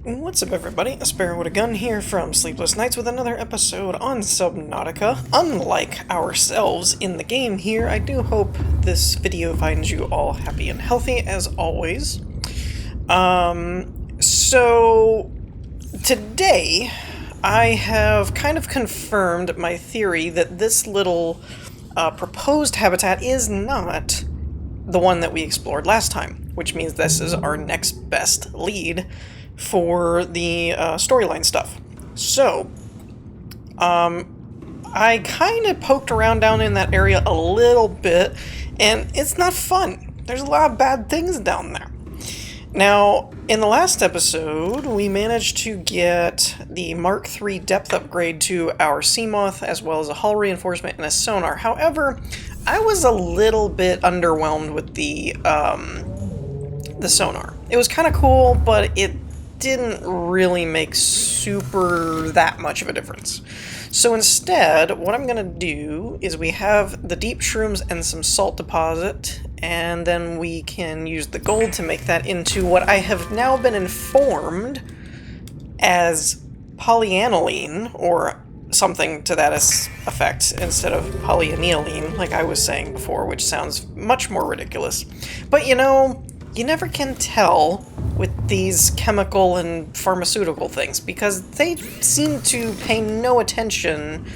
What's up, everybody? A Sparrow with a Gun here from Sleepless Nights with another episode on Subnautica. Unlike ourselves in the game here, I do hope this video finds you all happy and healthy, as always. So today, I have kind of confirmed my theory that this little proposed habitat is not the one that we explored last time, which means this is our next best lead for the storyline stuff. So, I kind of poked around down in that area a little bit, and it's not fun. There's a lot of bad things down there. Now, in the last episode, we managed to get the Mark III depth upgrade to our Seamoth, as well as a hull reinforcement and a sonar. However, I was a little bit underwhelmed with the sonar. It was kind of cool, but it didn't really make that much of a difference. So instead, what I'm gonna do is we have the deep shrooms and some salt deposit, and then we can use the gold to make that into what I have now been informed as polyaniline, or something to that effect, instead of polyaniline, like I was saying before, which sounds much more ridiculous. But you know, you never can tell with these chemical and pharmaceutical things, because they seem to pay no attention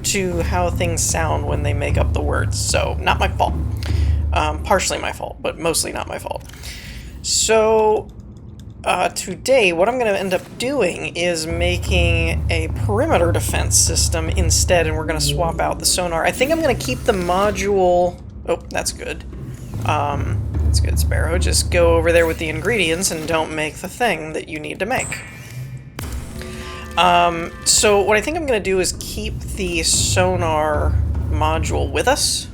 to how things sound when they make up the words. So, not my fault. Partially my fault, but mostly not my fault. So, today, what I'm going to end up doing is making a perimeter defense system instead, and we're going to swap out the sonar. I think I'm going to keep the module... Oh, that's good. That's good, Sparrow. Just go over there with the ingredients and don't make the thing that you need to make. So what I think I'm going to do is keep the sonar module with us,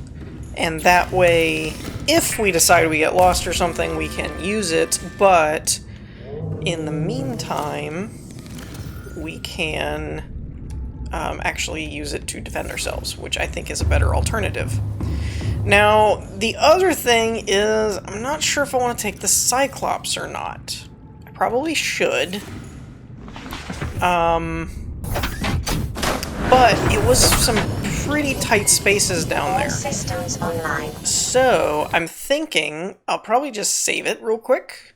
and that way, if we decide we get lost or something, we can use it, but in the meantime, we can actually use it to defend ourselves, which I think is a better alternative. Now, the other thing is, I'm not sure if I want to take the Cyclops or not. I probably should. But it was some pretty tight spaces down there. Systems online. So, I'm thinking I'll probably just save it real quick,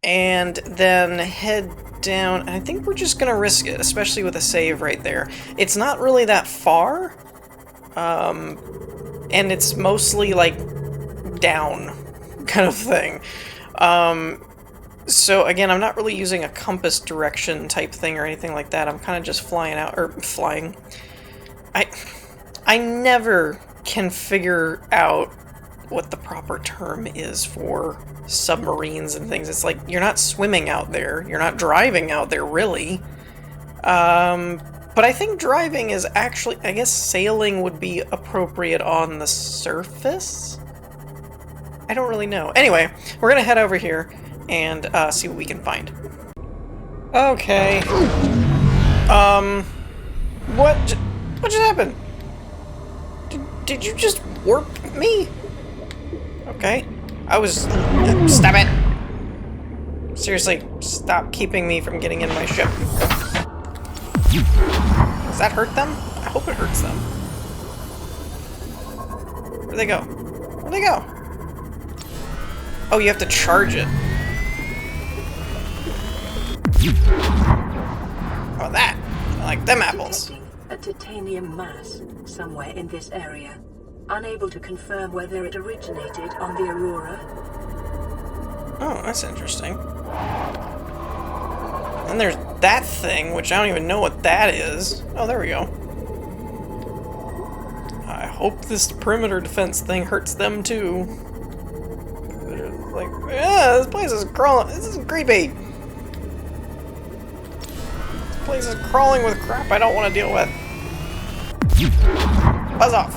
and then head down. I think we're just going to risk it, especially with a save right there. It's not really that far. And it's mostly, like, down kind of thing. So, again, I'm not really using a compass direction type thing or anything like that. I'm kind of just flying out, or flying. I never can figure out what the proper term is for submarines and things. It's like, you're not swimming out there. You're not driving out there, really. But I think driving is actually, I guess sailing would be appropriate on the surface? I don't really know. Anyway, we're gonna head over here and see what we can find. Okay. What just happened? Did you just warp me? Okay. Stop it! Seriously, stop keeping me from getting in my ship. Does that hurt them? I hope it hurts them. Where'd they go? Where'd they go? Oh, you have to charge it. Oh, that. I like them apples. Detecting a titanium mass somewhere in this area. Unable to confirm whether it originated on the Aurora. Oh, that's interesting. And there's that thing, which I don't even know what that is. Oh, there we go. I hope this perimeter defense thing hurts them too. They're like, yeah, this place is crawling. This is creepy. This place is crawling with crap I don't want to deal with. Buzz off.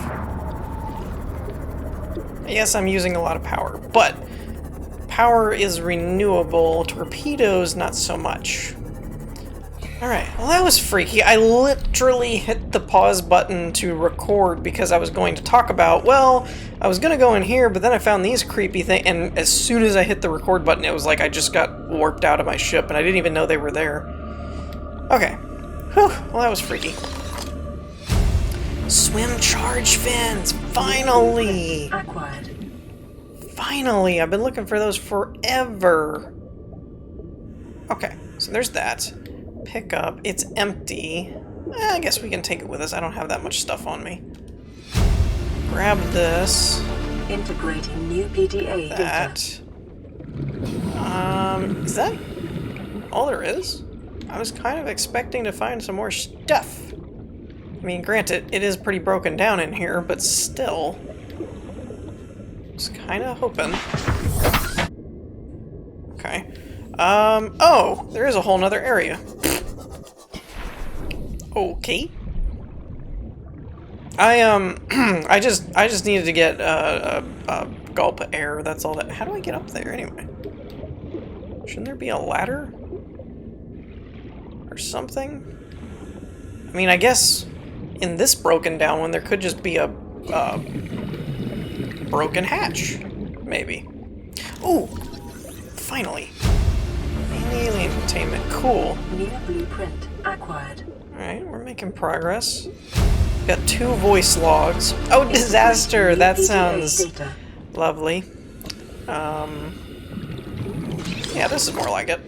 Yes, I'm using a lot of power, but power is renewable. Torpedoes, not so much. Alright, well that was freaky. I literally hit the pause button to record because I was going to talk about, well, I was going to go in here, but then I found these creepy things, and as soon as I hit the record button, it was like I just got warped out of my ship, and I didn't even know they were there. Okay. Whew, well that was freaky. Swim charge fins! Finally! Acquired. Finally! I've been looking for those forever. Okay, so there's that. Pick up. It's empty. I guess we can take it with us. I don't have that much stuff on me. Grab this. Integrating new PDA data. Is that all there is? I was kind of expecting to find some more stuff. I mean, granted, it is pretty broken down in here, but still. Just kind of hoping. Okay. Oh, there is a whole nother area. Okay. I just needed to get a gulp of air. That's all that. How do I get up there anyway? Shouldn't there be a ladder or something? I mean, I guess in this broken down one there could just be a broken hatch, maybe. Ooh, finally. Alien containment, cool. New blueprint acquired. Alright, we're making progress. Got 2 voice logs. Oh, disaster! That sounds lovely. Yeah, this is more like it.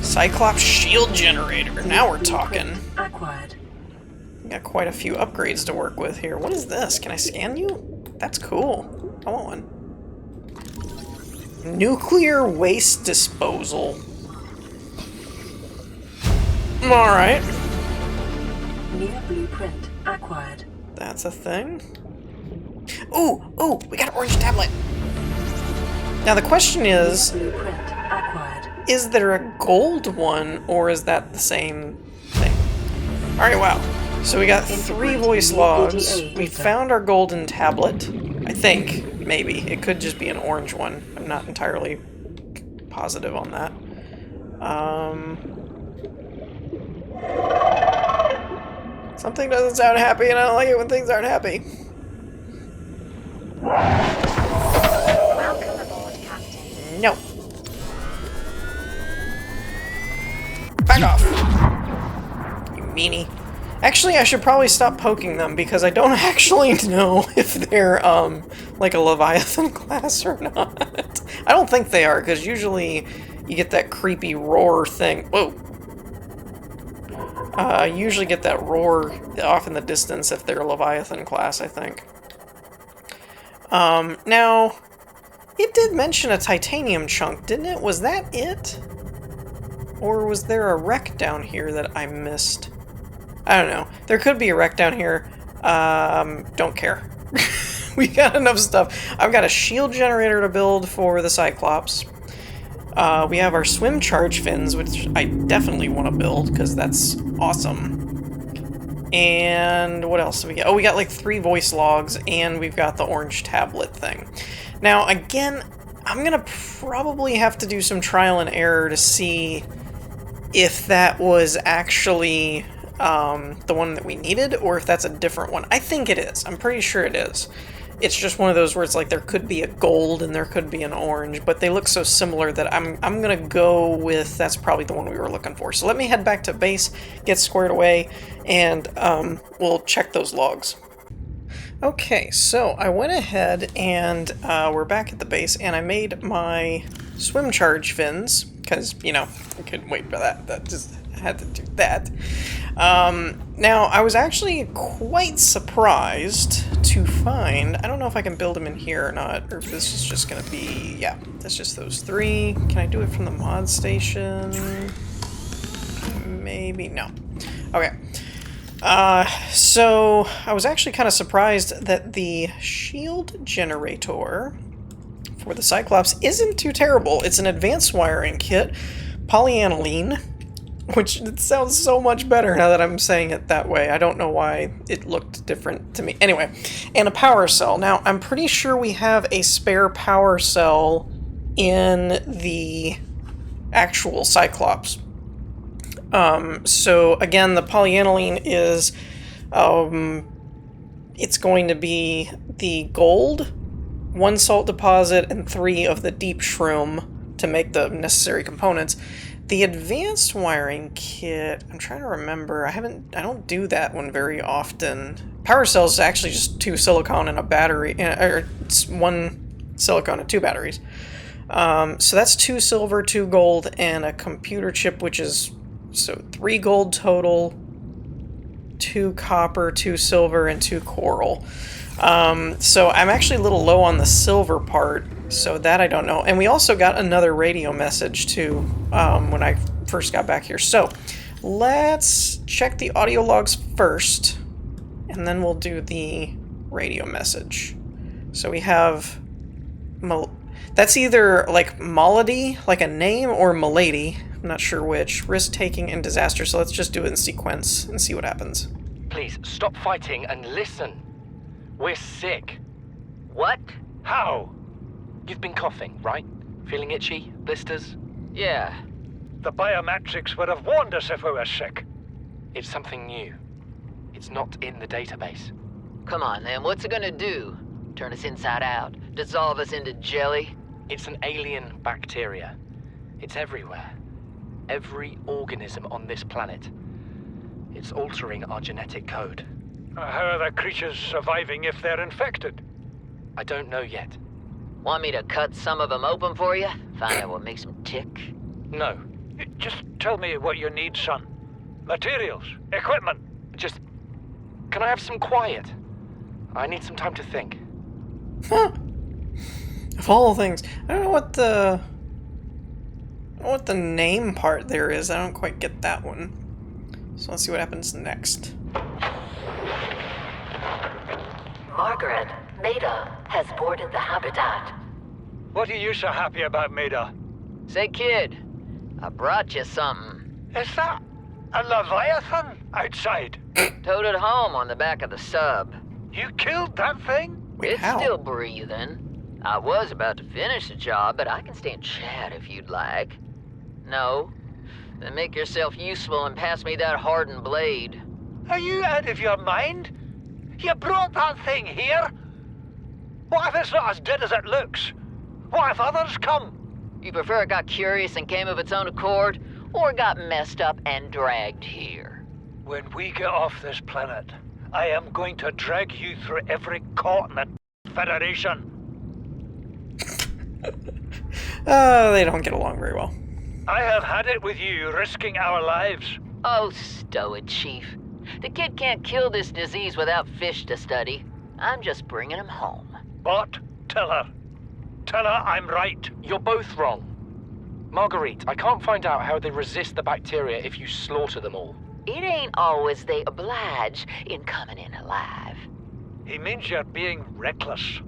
Cyclops shield generator. Now we're talking. Acquired. Got quite a few upgrades to work with here. What is this? Can I scan you? That's cool. I want one. Nuclear waste disposal. Alright. New blueprint acquired. That's a thing. Ooh! Ooh! We got an orange tablet! Now the question is... Blueprint acquired. Is there a gold one, or is that the same thing? Alright, wow. So we got 3 voice logs. We found our golden tablet. I think. Maybe. It could just be an orange one. I'm not entirely positive on that. Something doesn't sound happy, and I don't like it when things aren't happy. Welcome aboard, Captain. No. Back off! You meanie. Actually, I should probably stop poking them, because I don't actually know if they're, like a Leviathan class or not. I don't think they are, because usually you get that creepy roar thing. Whoa! You usually get that roar off in the distance if they're a Leviathan class, I think. Now, it did mention a titanium chunk, didn't it? Was that it? Or was there a wreck down here that I missed? I don't know. There could be a wreck down here. Don't care. We got enough stuff. I've got a shield generator to build for the Cyclops. We have our swim charge fins, which I definitely want to build, because that's awesome. And what else do we get? Oh, we got like 3 voice logs, and we've got the orange tablet thing. Now, again, I'm going to probably have to do some trial and error to see if that was actually the one that we needed, or if that's a different one. I think it is. I'm pretty sure it is. It's just one of those where it's like there could be a gold and there could be an orange, but they look so similar that I'm gonna go with that's probably the one we were looking for. So let me head back to base, get squared away, and we'll check those logs. Okay, so I went ahead and we're back at the base, and I made my swim charge fins, because, you know, I couldn't wait for that. That just had to do that. Now, I was actually quite surprised to find, I don't know if I can build them in here or not, or if this is just going to be, yeah, that's just those 3. Can I do it from the mod station? Maybe, no. Okay. So, I was actually kind of surprised that the shield generator for the Cyclops isn't too terrible. It's an advanced wiring kit, polyaniline, which it sounds so much better now that I'm saying it that way. I don't know why it looked different to me. Anyway, and a power cell. Now, I'm pretty sure we have a spare power cell in the actual Cyclops. So again, the polyaniline is, it's going to be the gold, 1 salt deposit, and 3 of the deep shroom to make the necessary components. The advanced wiring kit, I'm trying to remember, I don't do that one very often. Power cells is actually just 2 silicon and a battery, or it's 1 silicon and 2 batteries. So that's 2 silver, 2 gold, and a computer chip, which is, so 3 gold total, 2 copper, 2 silver, and 2 coral. So I'm actually a little low on the silver part, so that I don't know. And we also got another radio message too, when I first got back here. So let's check the audio logs first, and then we'll do the radio message. So we have, that's either like Malady, like a name, or Milady. I'm not sure which. Risk-taking and disaster, so let's just do it in sequence and see what happens. Please, stop fighting and listen. We're sick. What? How? You've been coughing, right? Feeling itchy? Blisters? Yeah. The biometrics would have warned us if we were sick. It's something new. It's not in the database. Come on, then. What's it gonna do? Turn us inside out? Dissolve us into jelly? It's an alien bacteria. It's everywhere. Every organism on this planet. It's altering our genetic code. How are the creatures surviving if they're infected? I don't know yet. Want me to cut some of them open for you? Find out what makes them tick? No. Just tell me what you need, son. Materials, equipment. Just... Can I have some quiet? I need some time to think. Huh. Of all things, I don't know what the name part there is. I don't quite get that one. So let's see what happens next. Margaret, Maida has boarded the habitat. What are you so happy about, Maida? Say, kid, I brought you something. Is that a Leviathan outside? Towed it home on the back of the sub. You killed that thing? Wait, It's how? still breathing. I was about to finish the job, but I can stay and chat if you'd like. No? Then make yourself useful and pass me that hardened blade. Are you out of your mind? You brought that thing here? What if it's not as dead as it looks? What if others come? You prefer it got curious and came of its own accord, or got messed up and dragged here? When we get off this planet, I am going to drag you through every court in the Federation. They don't get along very well. I have had it with you, risking our lives. Oh, stow it, Chief. The kid can't kill this disease without fish to study. I'm just bringing him home. But tell her. Tell her I'm right. You're both wrong. Marguerite, I can't find out how they resist the bacteria if you slaughter them all. It ain't always they oblige in coming in alive. He means you're being reckless.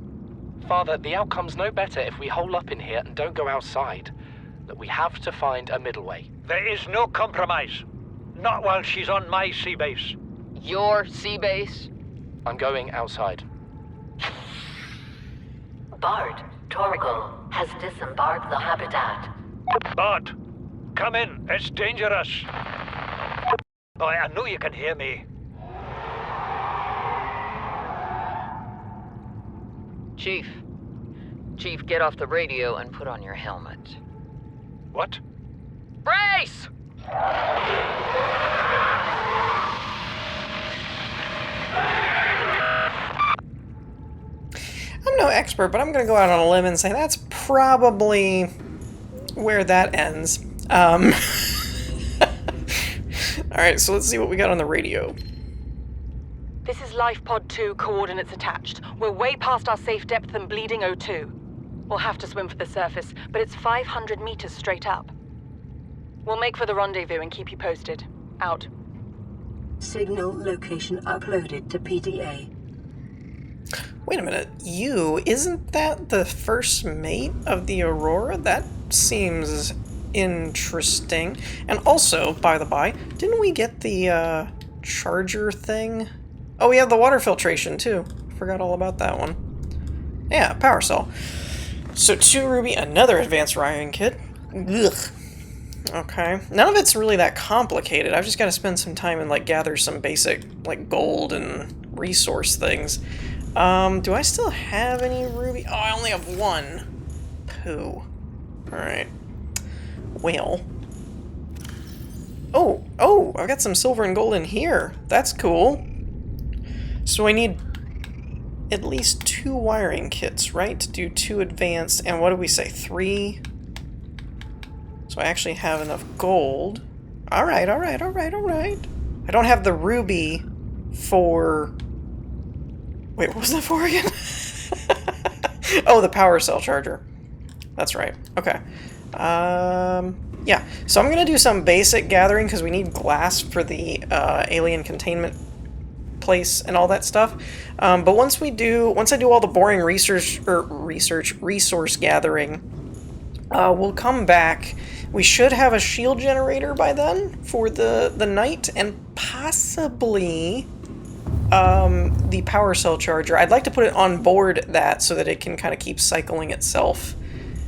Father, the outcome's no better if we hole up in here and don't go outside. That we have to find a middle way. There is no compromise. Not while she's on my sea base. Your sea base? I'm going outside. Bart, Torgal has disembarked the habitat. Bart, come in. It's dangerous. Boy, I know you can hear me. Chief, get off the radio and put on your helmet. What? Brace! I'm no expert, but I'm going to go out on a limb and say that's probably where that ends. Alright, so let's see what we got on the radio. This is Life Pod 2, coordinates attached. We're way past our safe depth and bleeding O2. We'll have to swim for the surface, but it's 500 meters straight up. We'll make for the rendezvous and keep you posted. Out. Signal location uploaded to PDA. Wait a minute, isn't that the first mate of the Aurora? That seems interesting. And also, by the by, didn't we get the charger thing? Oh, we have the water filtration too. Forgot all about that one. Yeah, power cell. So 2 ruby, another advanced wiring kit. Ugh. Okay. None of it's really that complicated. I've just got to spend some time and, like, gather some basic, like, gold and resource things. Do I still have any ruby? Oh, I only have one. Pooh. Alright. Well. Oh, I've got some silver and gold in here. That's cool. So I need at least 2 wiring kits, right? To do 2 advanced, and what do we say, 3? So I actually have enough gold. Alright. I don't have the ruby for... Wait, what was that for again? Oh, the power cell charger. That's right. Okay. Yeah. So I'm gonna do some basic gathering because we need glass for the alien containment place and all that stuff. But once I do all the boring resource gathering, we'll come back. We should have a shield generator by then for the night, and possibly the power cell charger. I'd like to put it on board that so that it can kind of keep cycling itself.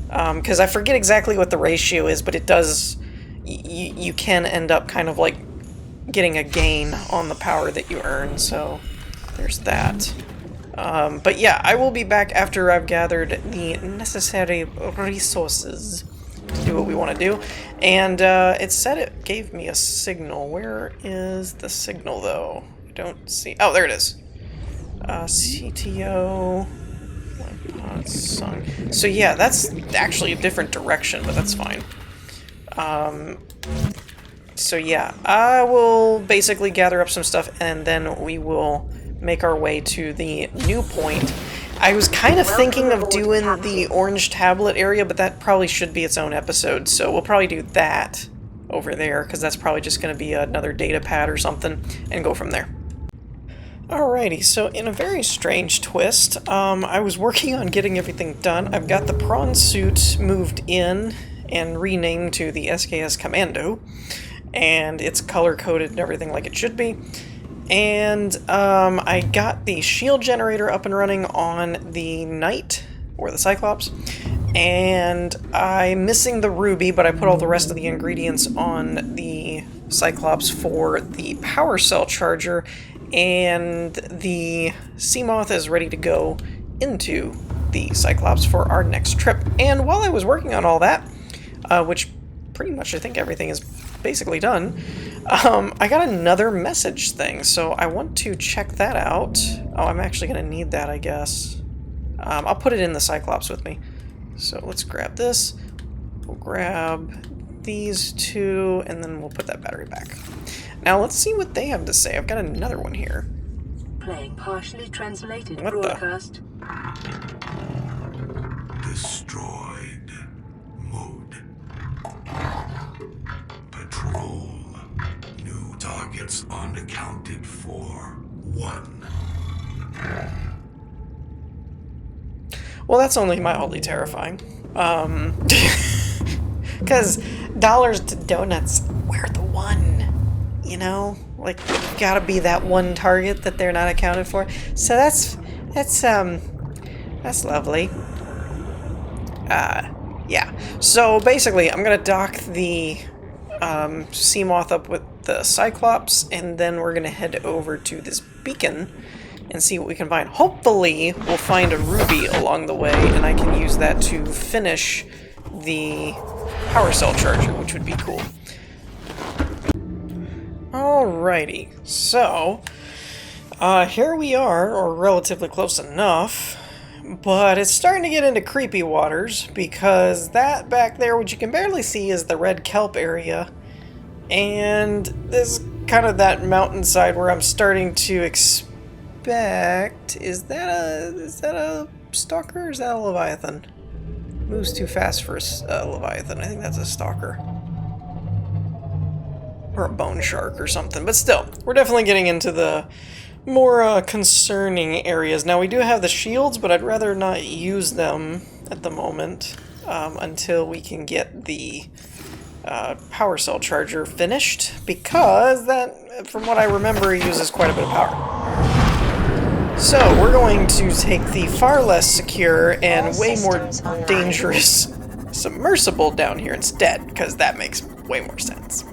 Because I forget exactly what the ratio is, but it does... You can end up kind of like getting a gain on the power that you earn, so there's that. But yeah, I will be back after I've gathered the necessary resources to do what we want to do. And it said it gave me a signal. Where is the signal, though? I don't see... Oh, there it is. CTO... Sung. So yeah, that's actually a different direction, but that's fine. So yeah, I will basically gather up some stuff, and then we will make our way to the new point. I was kind of thinking of doing the orange tablet area, but that probably should be its own episode, so we'll probably do that over there, because that's probably just going to be another data pad or something, and go from there. Alrighty, so in a very strange twist, I was working on getting everything done. I've got the prawn suit moved in and renamed to the SKS Commando, and it's color-coded and everything like it should be. And I got the shield generator up and running on the Knight, or the Cyclops, and I'm missing the ruby, but I put all the rest of the ingredients on the Cyclops for the power cell charger, and the Seamoth is ready to go into the Cyclops for our next trip. And while I was working on all that, which pretty much I think everything is basically done, I got another message thing, so I want to check that out. Oh, I'm actually going to need that, I guess. I'll put it in the Cyclops with me. So let's grab this. We'll grab these 2, and then we'll put that battery back. Now let's see what they have to say. I've got another one here. Playing partially translated What broadcast. Destroyed. Mode. Patrol. New targets unaccounted for. 1. Well, that's only mildly terrifying. Because dollars to donuts, we're the one. You know, like, gotta be that one target that they're not accounted for. So that's lovely. Yeah. So basically, I'm gonna dock the Seamoth up with the Cyclops, and then we're gonna head over to this beacon and see what we can find. Hopefully, we'll find a ruby along the way, and I can use that to finish the power cell charger, which would be cool. Alrighty, so here we are, or relatively close enough, but it's starting to get into creepy waters, because that back there, which you can barely see, is the red kelp area, and this is kind of that mountainside where I'm starting to expect... Is that a stalker, or is that a leviathan? Moves too fast for a leviathan. I think that's a stalker. Or a bone shark or something. But still, we're definitely getting into the more concerning areas. Now, we do have the shields, but I'd rather not use them at the moment until we can get the power cell charger finished, because that, from what I remember, uses quite a bit of power. So, we're going to take the far less secure and way more dangerous submersible down here instead, because that makes way more sense.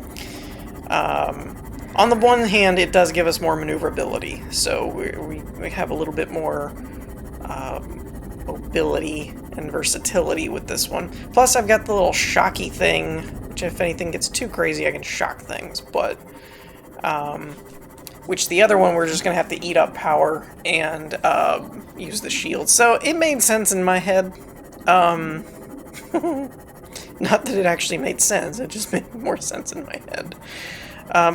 On the one hand, it does give us more maneuverability, so we have a little bit more mobility and versatility with this one. Plus, I've got the little shocky thing, which if anything gets too crazy, I can shock things, but which the other one, we're just going to have to eat up power and use the shield. So it made sense in my head. Not that it actually made sense, it just made more sense in my head.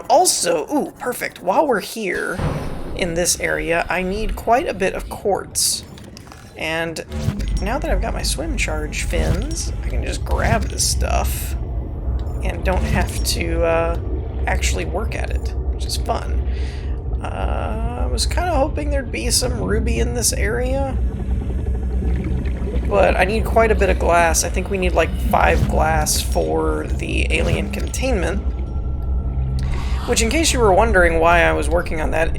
Also, ooh, perfect. While we're here in this area, I need quite a bit of quartz. And now that I've got my swim charge fins, I can just grab this stuff and don't have to actually work at it, which is fun. I was kind of hoping there'd be some ruby in this area, but I need quite a bit of glass. I think we need like 5 glass for the alien containment. Which, in case you were wondering why I was working on that,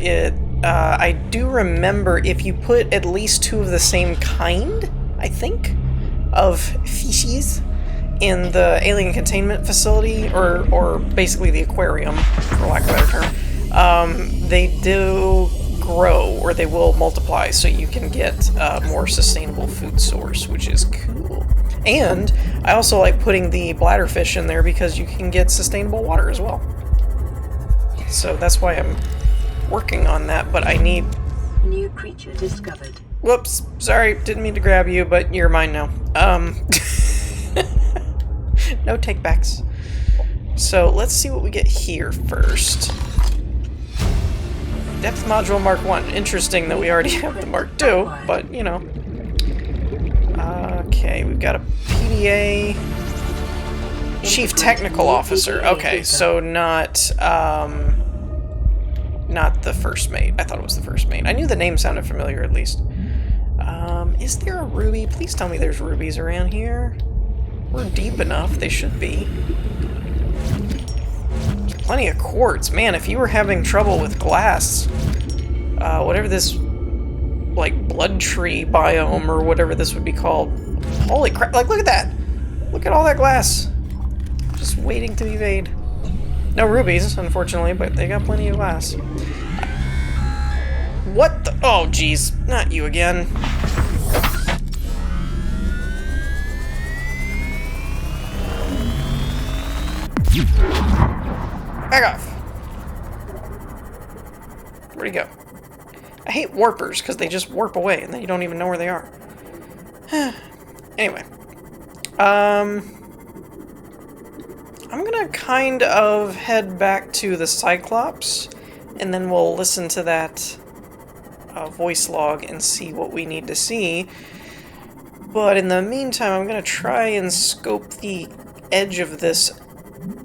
I do remember if you put at least 2 of the same kind, I think, of species in the alien containment facility, or basically the aquarium, for lack of a better term, they do grow, or they will multiply, so you can get a more sustainable food source, which is cool. And I also like putting the bladderfish in there because you can get sustainable water as well. So that's why I'm working on that, but I need... New creature discovered. Whoops, sorry, didn't mean to grab you, but you're mine now. No takebacks. So let's see what we get here first. Depth module Mark 1. Interesting that we already have the Mark 2, but, you know. Okay, we've got a PDA... Chief Technical Officer. Okay, so not the first mate. I thought it was the first mate. I knew the name sounded familiar, at least. Is there a ruby? Please tell me there's rubies around here. We're deep enough. They should be. There's plenty of quartz. Man, if you were having trouble with glass, whatever this, like, blood tree biome or whatever this would be called. Holy crap. Like, look at that. Look at all that glass. Just waiting to evade. No rubies, unfortunately, but they got plenty of glass. What the? Oh, jeez. Not you again. Back off. Where'd he go? I hate warpers, because they just warp away, and then you don't even know where they are. Anyway. I'm gonna kind of head back to the Cyclops, and then we'll listen to that voice log and see what we need to see. But in the meantime, I'm gonna try and scope the edge of this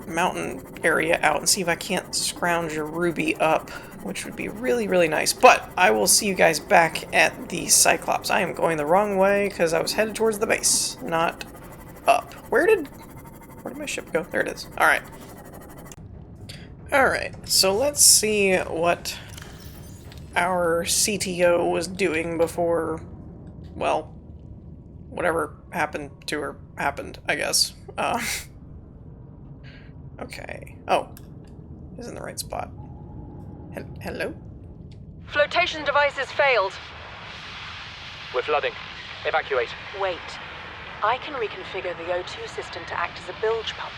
mountain area out and see if I can't scrounge a ruby up, which would be really, really nice. But I will see you guys back at the Cyclops. I am going the wrong way because I was headed towards the base, not up. Where did my ship go? There it is. Alright. Alright, so let's see what our CTO was doing before, well, whatever happened to her happened, I guess. Okay. Oh. Is in the right spot. Hello? Flotation devices failed. We're flooding. Evacuate. Wait. I can reconfigure the O2 system to act as a bilge pump.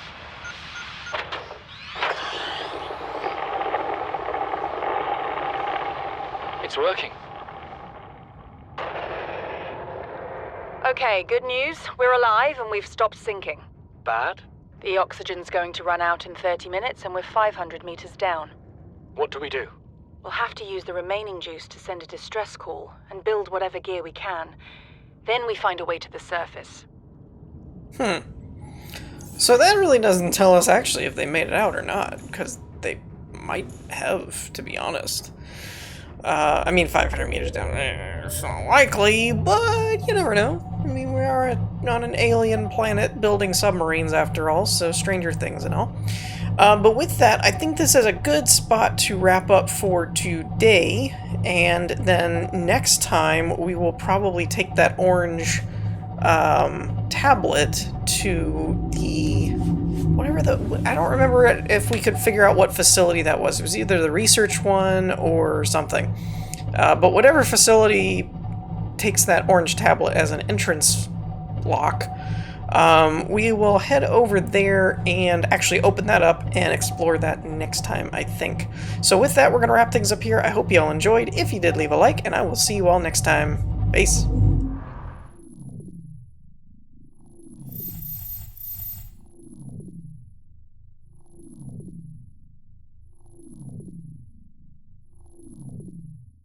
It's working. Okay, good news. We're alive and we've stopped sinking. Bad? The oxygen's going to run out in 30 minutes and we're 500 meters down. What do we do? We'll have to use the remaining juice to send a distress call and build whatever gear we can. Then we find a way to the surface. So that really doesn't tell us actually if they made it out or not, because they might have, to be honest. I mean, 500 meters down, it's not likely, but you never know. I mean, we are on an alien planet building submarines after all, so stranger things and all. But with that, I think this is a good spot to wrap up for today, and then next time we will probably take that orange tablet to the, whatever the... I don't remember if we could figure out what facility that was. It was either the research one or something. But whatever facility takes that orange tablet as an entrance lock, we will head over there and actually open that up and explore that next time, I think. So with that, we're going to wrap things up here. I hope you all enjoyed. If you did, leave a like, and I will see you all next time. Peace.